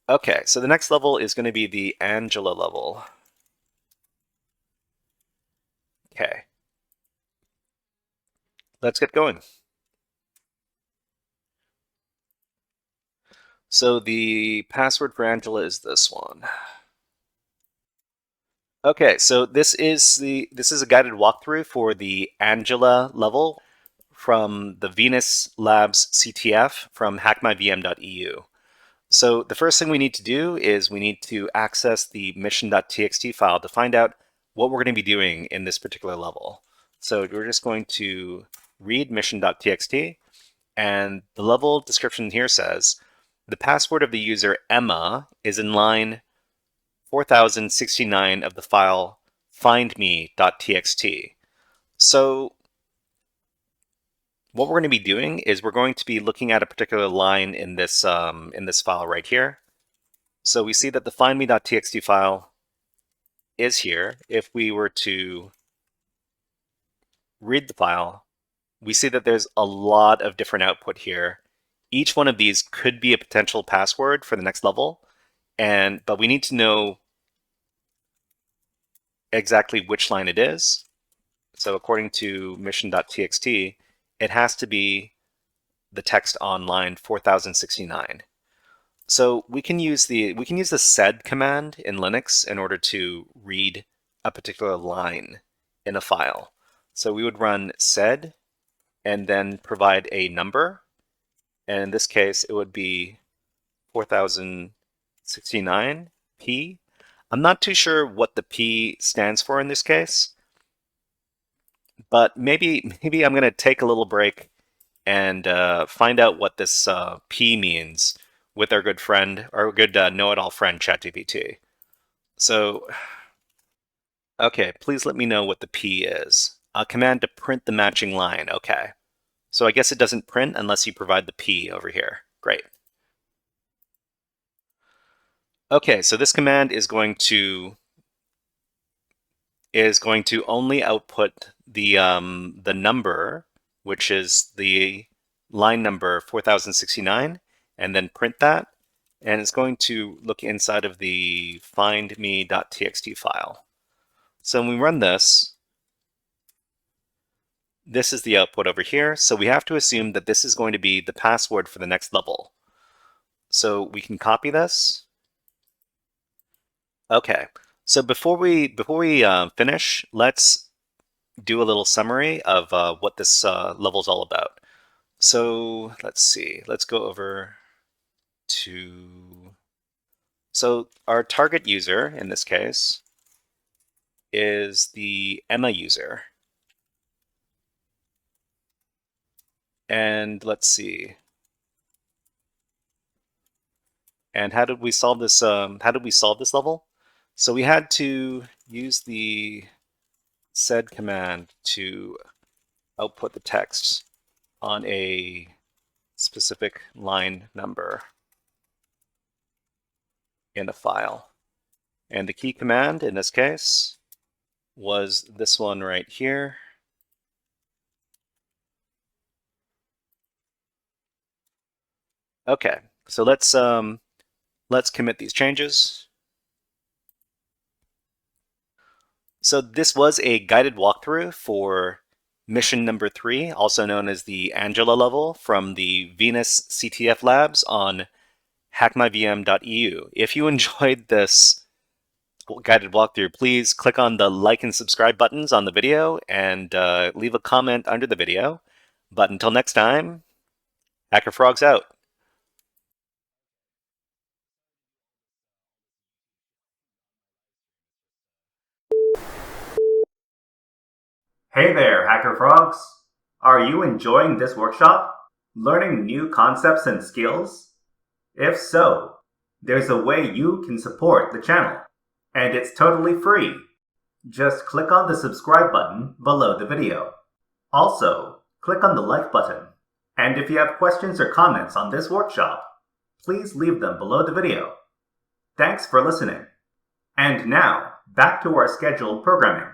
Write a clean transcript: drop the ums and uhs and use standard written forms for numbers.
Okay, so the next level is going to be the Angela level. Okay. Let's get going. So the password for Angela is this one. Okay, so this is a guided walkthrough for the Angela level from the Venus Labs CTF from HackMyVM.eu. So the first thing we need to do is we need to access the mission.txt file to find out what we're going to be doing in this particular level. So we're just going to read mission.txt, and the level description here says, the password of the user Emma is in line 4069 of the file findme.txt. So what we're going to be doing is we're going to be looking at a particular line in this file right here. So we see that the findme.txt file is here. If we were to read the file, we see that there's a lot of different output here. Each one of these could be a potential password for the next level, but we need to know exactly which line it is. So according to mission.txt, it has to be the text on line 4069. So we can use the sed command in Linux in order to read a particular line in a file. So we would run sed and then provide a number, and in this case it would be 4069 p. I'm not too sure what the p stands for in this case, but maybe I'm going to take a little break and find out what this P means with our good friend, our good know-it-all friend, ChatGPT. So, okay, please let me know what the P is. A command to print the matching line. Okay. So I guess it doesn't print unless you provide the P over here. Great. Okay, so this command is going to only output the number, which is the line number 4069, and then print that. And it's going to look inside of the findme.txt file. So when we run this, this is the output over here. So we have to assume that this is going to be the password for the next level. So we can copy this. Okay. So before we finish, let's do a little summary of what this level is all about. So let's see. Let's go over to. So our target user in this case is the Emma user. And let's see. And how did we solve this? Level? So we had to use the sed command to output the text on a specific line number in a file. And the key command in this case was this one right here. Okay, so let's commit these changes. So this was a guided walkthrough for mission number 3, also known as the Angela level from the Venus CTF labs on HackMyVM.eu. If you enjoyed this guided walkthrough, please click on the like and subscribe buttons on the video and leave a comment under the video. But until next time, HackerFrogs out. Hey there, HackerFrogs! Are you enjoying this workshop? Learning new concepts and skills? If so, there's a way you can support the channel, and it's totally free. Just click on the subscribe button below the video. Also, click on the like button. And if you have questions or comments on this workshop, please leave them below the video. Thanks for listening. And now, back to our scheduled programming.